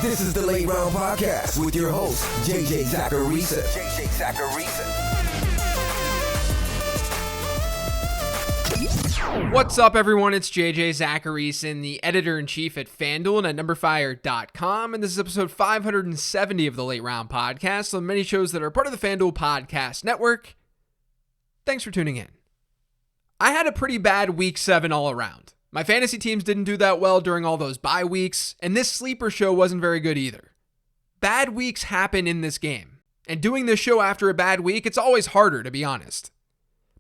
This is the Late Round Podcast with your host, JJ Zachariason. What's up, everyone? It's JJ Zachariason, the editor-in-chief at FanDuel and at NumberFire.com, and this is episode 570 of the Late Round Podcast, on many shows that are part of the FanDuel Podcast Network. Thanks for tuning in. I had a pretty bad Week 7 all around. My fantasy teams didn't do that well during all those bye weeks, and this sleeper show wasn't very good either. Bad weeks happen in this game, and doing this show after a bad week, it's always harder, to be honest.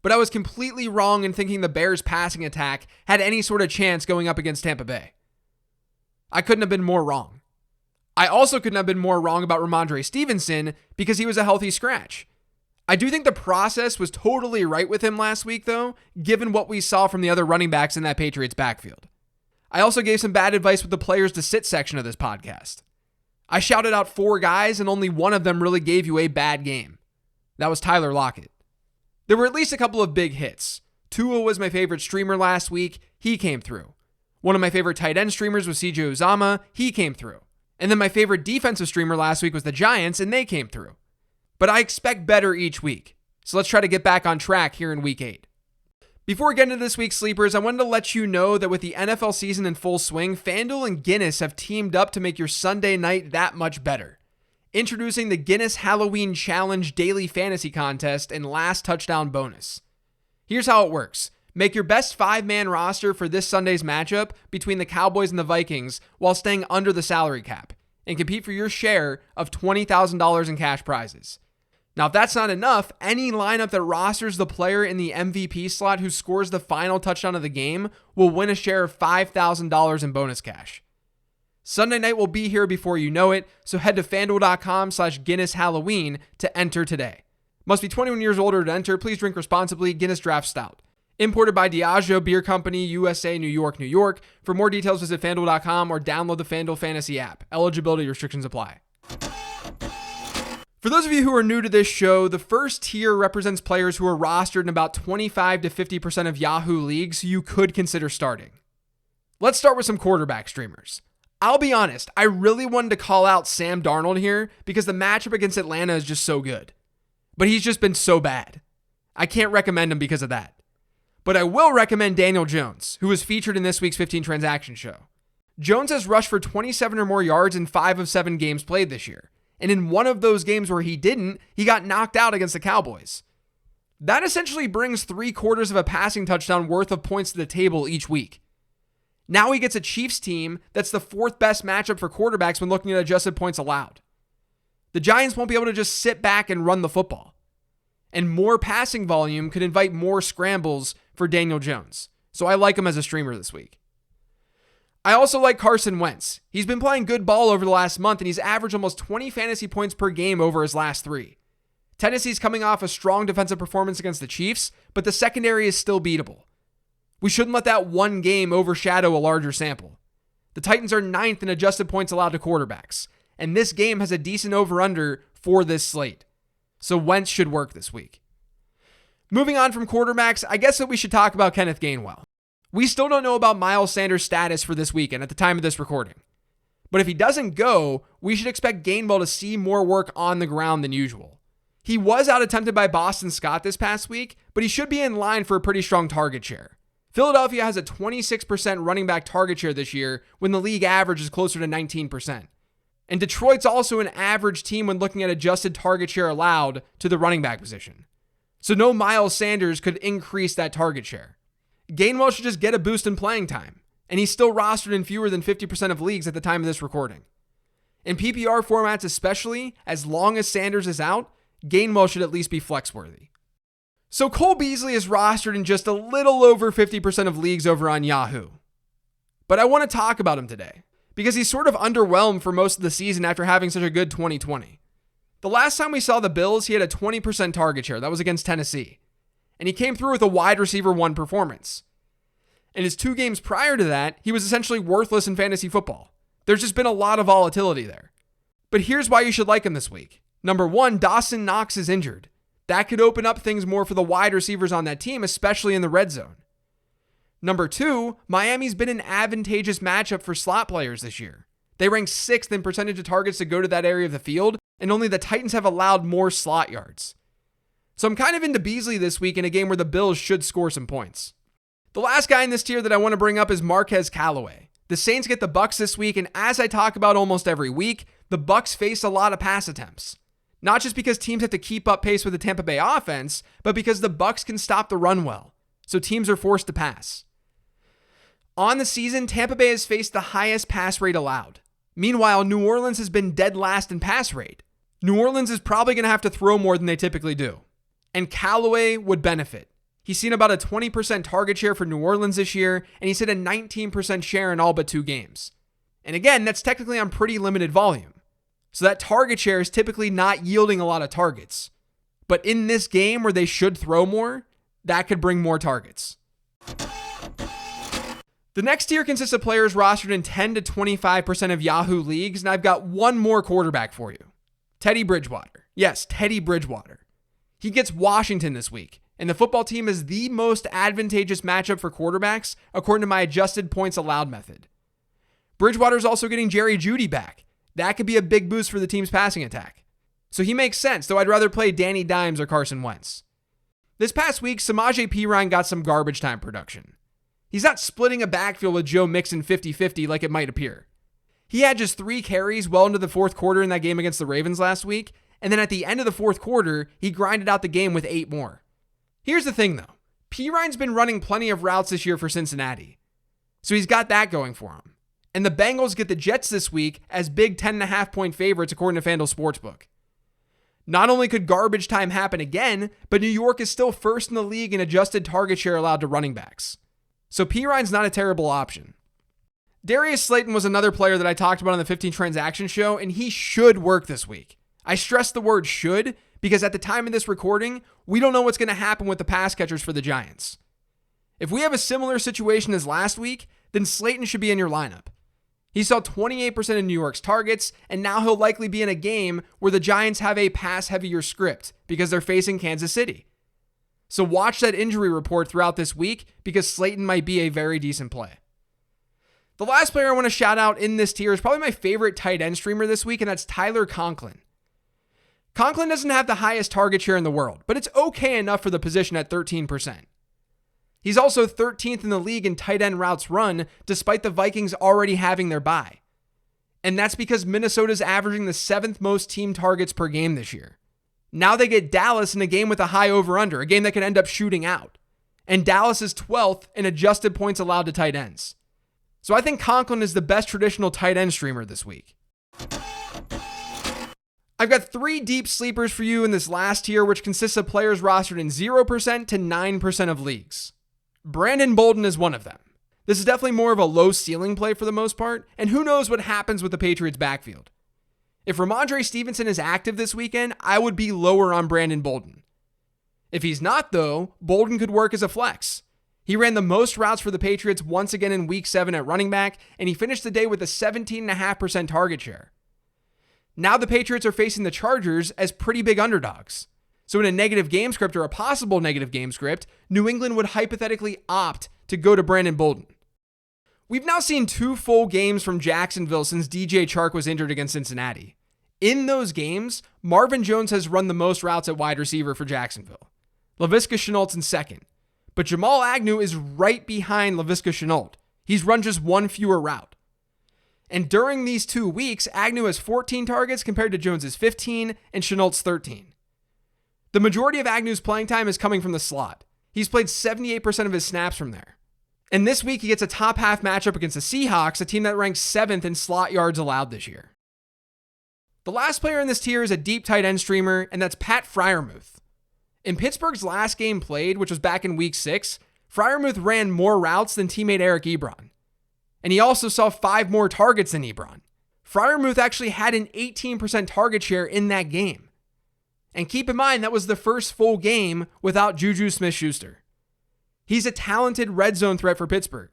But I was completely wrong in thinking the Bears' passing attack had any sort of chance going up against Tampa Bay. I couldn't have been more wrong. I also couldn't have been more wrong about Ramondre Stevenson because he was a healthy scratch. I do think the process was totally right with him last week, though, given what we saw from the other running backs in that Patriots backfield. I also gave some bad advice with the players to sit section of this podcast. I shouted out 4 guys, and only one of them really gave you a bad game. That was Tyler Lockett. There were at least a couple of big hits. Tua was my favorite streamer last week. He came through. One of my favorite tight end streamers was CJ Uzomah. He came through. And then my favorite defensive streamer last week was the Giants, and they came through. But I expect better each week. So let's try to get back on track here in Week 8. Before we get into this week's sleepers, I wanted to let you know that with the NFL season in full swing, FanDuel and Guinness have teamed up to make your Sunday night that much better. Introducing the Guinness Halloween Challenge Daily Fantasy Contest and Last Touchdown Bonus. Here's how it works. Make your best 5-man roster for this Sunday's matchup between the Cowboys and the Vikings while staying under the salary cap and compete for your share of $20,000 in cash prizes. Now, if that's not enough, any lineup that rosters the player in the MVP slot who scores the final touchdown of the game will win a share of $5,000 in bonus cash. Sunday night will be here before you know it, so head to FanDuel.com/Guinness Halloween to enter today. Must be 21 years older to enter. Please drink responsibly. Guinness Draft Stout. Imported by Diageo Beer Company, USA, New York, New York. For more details, visit FanDuel.com or download the FanDuel Fantasy app. Eligibility restrictions apply. For those of you who are new to this show, the first tier represents players who are rostered in about 25 to 50% of Yahoo leagues you could consider starting. Let's start with some quarterback streamers. I'll be honest, I really wanted to call out Sam Darnold here because the matchup against Atlanta is just so good. But he's just been so bad. I can't recommend him because of that. But I will recommend Daniel Jones, who was featured in this week's 15 Transaction Show. Jones has rushed for 27 or more yards in 5 of 7 games played this year. And in one of those games where he didn't, he got knocked out against the Cowboys. That essentially brings 3/4 of a passing touchdown worth of points to the table each week. Now he gets a Chiefs team that's the 4th best matchup for quarterbacks when looking at adjusted points allowed. The Giants won't be able to just sit back and run the football. And more passing volume could invite more scrambles for Daniel Jones. So I like him as a streamer this week. I also like Carson Wentz. He's been playing good ball over the last month, and he's averaged almost 20 fantasy points per game over his last 3. Tennessee's coming off a strong defensive performance against the Chiefs, but the secondary is still beatable. We shouldn't let that one game overshadow a larger sample. The Titans are 9th in adjusted points allowed to quarterbacks, and this game has a decent over-under for this slate. So Wentz should work this week. Moving on from quarterbacks, I guess that we should talk about Kenneth Gainwell. We still don't know about Miles Sanders' status for this weekend at the time of this recording. But if he doesn't go, we should expect Gainwell to see more work on the ground than usual. He was out-attempted by Boston Scott this past week, but he should be in line for a pretty strong target share. Philadelphia has a 26% running back target share this year when the league average is closer to 19%. And Detroit's also an average team when looking at adjusted target share allowed to the running back position. So no Miles Sanders could increase that target share. Gainwell should just get a boost in playing time, and he's still rostered in fewer than 50% of leagues at the time of this recording. In PPR formats especially, as long as Sanders is out, Gainwell should at least be flex-worthy. So Cole Beasley is rostered in just a little over 50% of leagues over on Yahoo. But I want to talk about him today, because he's sort of underwhelmed for most of the season after having such a good 2020. The last time we saw the Bills, he had a 20% target share. That was against Tennessee. And he came through with a wide receiver 1 performance. In his 2 games prior to that, he was essentially worthless in fantasy football. There's just been a lot of volatility there. But here's why you should like him this week. Number 1, Dawson Knox is injured. That could open up things more for the wide receivers on that team, especially in the red zone. Number 2, Miami's been an advantageous matchup for slot players this year. They rank 6th in percentage of targets to go to that area of the field, and only the Titans have allowed more slot yards. So I'm kind of into Beasley this week in a game where the Bills should score some points. The last guy in this tier that I want to bring up is Marquez Callaway. The Saints get the Bucs this week, and as I talk about almost every week, the Bucs face a lot of pass attempts. Not just because teams have to keep up pace with the Tampa Bay offense, but because the Bucs can stop the run well. So teams are forced to pass. On the season, Tampa Bay has faced the highest pass rate allowed. Meanwhile, New Orleans has been dead last in pass rate. New Orleans is probably going to have to throw more than they typically do. And Callaway would benefit. He's seen about a 20% target share for New Orleans this year, and he's hit a 19% share in all but 2 games. And again, that's technically on pretty limited volume. So that target share is typically not yielding a lot of targets. But in this game where they should throw more, that could bring more targets. The next tier consists of players rostered in 10 to 25% of Yahoo leagues, and I've got one more quarterback for you. Teddy Bridgewater. Yes, Teddy Bridgewater. He gets Washington this week, and the football team is the most advantageous matchup for quarterbacks according to my adjusted points allowed method. Bridgewater's also getting Jerry Jeudy back. That could be a big boost for the team's passing attack. So he makes sense, though I'd rather play Danny Dimes or Carson Wentz. This past week, Samaje Perine got some garbage time production. He's not splitting a backfield with Joe Mixon 50-50 like it might appear. He had just 3 carries well into the fourth quarter in that game against the Ravens last week, and then at the end of the fourth quarter, he grinded out the game with 8 more. Here's the thing though, Perine's been running plenty of routes this year for Cincinnati, so he's got that going for him. And the Bengals get the Jets this week as big 10.5 point favorites according to FanDuel Sportsbook. Not only could garbage time happen again, but New York is still first in the league in adjusted target share allowed to running backs. So Perine's not a terrible option. Darius Slayton was another player that I talked about on the 15 Transaction Show, and he should work this week. I stress the word should because at the time of this recording, we don't know what's going to happen with the pass catchers for the Giants. If we have a similar situation as last week, then Slayton should be in your lineup. He saw 28% of New York's targets, and now he'll likely be in a game where the Giants have a pass-heavier script because they're facing Kansas City. So watch that injury report throughout this week because Slayton might be a very decent play. The last player I want to shout out in this tier is probably my favorite tight end streamer this week, and that's Tyler Conklin. Conklin doesn't have the highest target share in the world, but it's okay enough for the position at 13%. He's also 13th in the league in tight end routes run, despite the Vikings already having their bye. And that's because Minnesota's averaging the 7th most team targets per game this year. Now they get Dallas in a game with a high over-under, a game that could end up shooting out. And Dallas is 12th in adjusted points allowed to tight ends. So I think Conklin is the best traditional tight end streamer this week. I've got 3 deep sleepers for you in this last tier, which consists of players rostered in 0% to 9% of leagues. Brandon Bolden is one of them. This is definitely more of a low ceiling play for the most part, and who knows what happens with the Patriots backfield. If Ramondre Stevenson is active this weekend, I would be lower on Brandon Bolden. If he's not though, Bolden could work as a flex. He ran the most routes for the Patriots once again in week 7 at running back, and he finished the day with a 17.5% target share. Now the Patriots are facing the Chargers as pretty big underdogs. So in a negative game script or a possible negative game script, New England would hypothetically opt to go to Brandon Bolden. We've now seen 2 full games from Jacksonville since DJ Chark was injured against Cincinnati. In those games, Marvin Jones has run the most routes at wide receiver for Jacksonville. Laviska Shenault's in second. But Jamal Agnew is right behind Laviska Shenault. He's run just 1 fewer route. And during these 2 weeks, Agnew has 14 targets compared to Jones's 15 and Shenault's 13. The majority of Agnew's playing time is coming from the slot. He's played 78% of his snaps from there. And this week he gets a top half matchup against the Seahawks, a team that ranks 7th in slot yards allowed this year. The last player in this tier is a deep tight end streamer, and that's Pat Freiermuth. In Pittsburgh's last game played, which was back in week 6, Freiermuth ran more routes than teammate Eric Ebron. And he also saw 5 more targets than Ebron. Freiermuth actually had an 18% target share in that game. And keep in mind, that was the first full game without Juju Smith-Schuster. He's a talented red zone threat for Pittsburgh.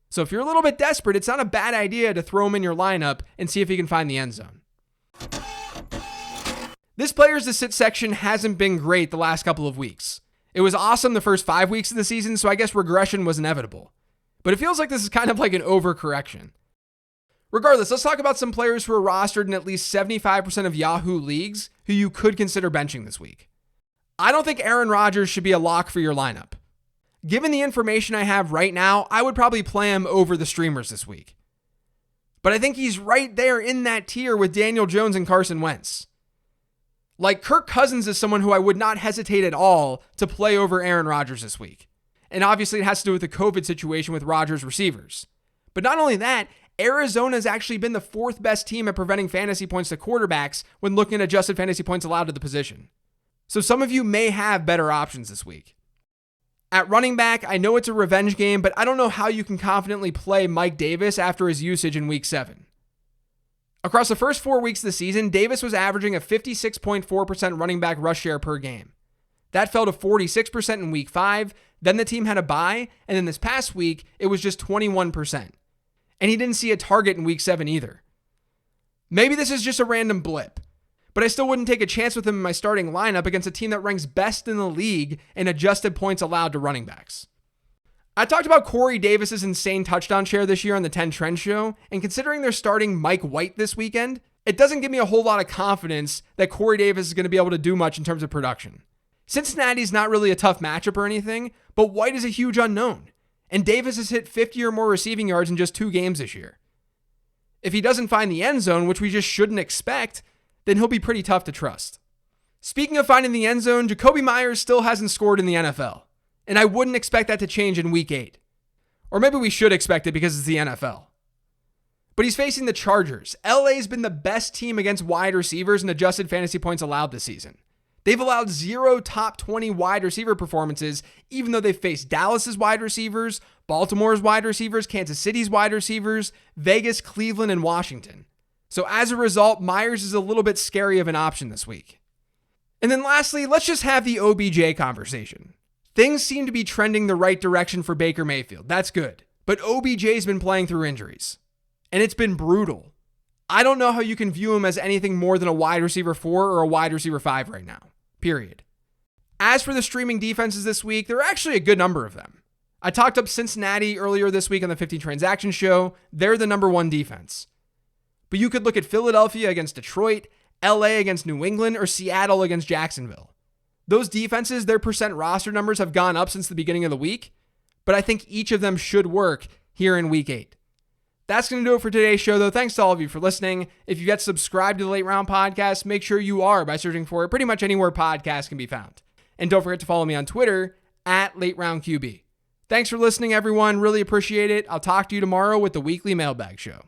So if you're a little bit desperate, it's not a bad idea to throw him in your lineup and see if he can find the end zone. This players to sit section hasn't been great the last couple of weeks. It was awesome the first 5 weeks of the season, so I guess regression was inevitable. But it feels like this is kind of like an overcorrection. Regardless, let's talk about some players who are rostered in at least 75% of Yahoo leagues who you could consider benching this week. I don't think Aaron Rodgers should be a lock for your lineup. Given the information I have right now, I would probably play him over the streamers this week. But I think he's right there in that tier with Daniel Jones and Carson Wentz. Like, Kirk Cousins is someone who I would not hesitate at all to play over Aaron Rodgers this week. And obviously it has to do with the COVID situation with Rodgers receivers. But not only that, Arizona has actually been the fourth best team at preventing fantasy points to quarterbacks when looking at adjusted fantasy points allowed to the position. So some of you may have better options this week. At running back, I know it's a revenge game, but I don't know how you can confidently play Mike Davis after his usage in week 7. Across the first 4 weeks of the season, Davis was averaging a 56.4% running back rush share per game. That fell to 46% in week 5, then the team had a bye, and then this past week, it was just 21%. And he didn't see a target in week 7 either. Maybe this is just a random blip, but I still wouldn't take a chance with him in my starting lineup against a team that ranks best in the league in adjusted points allowed to running backs. I talked about Corey Davis's insane touchdown share this year on the 10 Trend Show, and considering they're starting Mike White this weekend, it doesn't give me a whole lot of confidence that Corey Davis is going to be able to do much in terms of production. Cincinnati's not really a tough matchup or anything, but White is a huge unknown, and Davis has hit 50 or more receiving yards in just 2 games this year. If he doesn't find the end zone, which we just shouldn't expect, then he'll be pretty tough to trust. Speaking of finding the end zone, Jakobi Meyers still hasn't scored in the NFL, and I wouldn't expect that to change in week 8. Or maybe we should expect it because it's the NFL. But he's facing the Chargers. LA's been the best team against wide receivers in adjusted fantasy points allowed this season. They've allowed 0 top 20 wide receiver performances, even though they've faced Dallas's wide receivers, Baltimore's wide receivers, Kansas City's wide receivers, Vegas, Cleveland, and Washington. So as a result, Meyers is a little bit scary of an option this week. And then lastly, let's just have the OBJ conversation. Things seem to be trending the right direction for Baker Mayfield. That's good. But OBJ's been playing through injuries, and it's been brutal. I don't know how you can view him as anything more than a wide receiver 4 or a wide receiver 5 right now. Period. As for the streaming defenses this week, there are actually a good number of them. I talked up Cincinnati earlier this week on the 15 Transaction Show. They're the number 1 defense. But you could look at Philadelphia against Detroit, LA against New England, or Seattle against Jacksonville. Those defenses, their percent roster numbers have gone up since the beginning of the week, but I think each of them should work here in week 8. That's going to do it for today's show, though. Thanks to all of you for listening. If you get subscribed to the Late Round Podcast, make sure you are by searching for it pretty much anywhere podcasts can be found. And don't forget to follow me on Twitter at LateRoundQB. Thanks for listening, everyone. Really appreciate it. I'll talk to you tomorrow with the weekly mailbag show.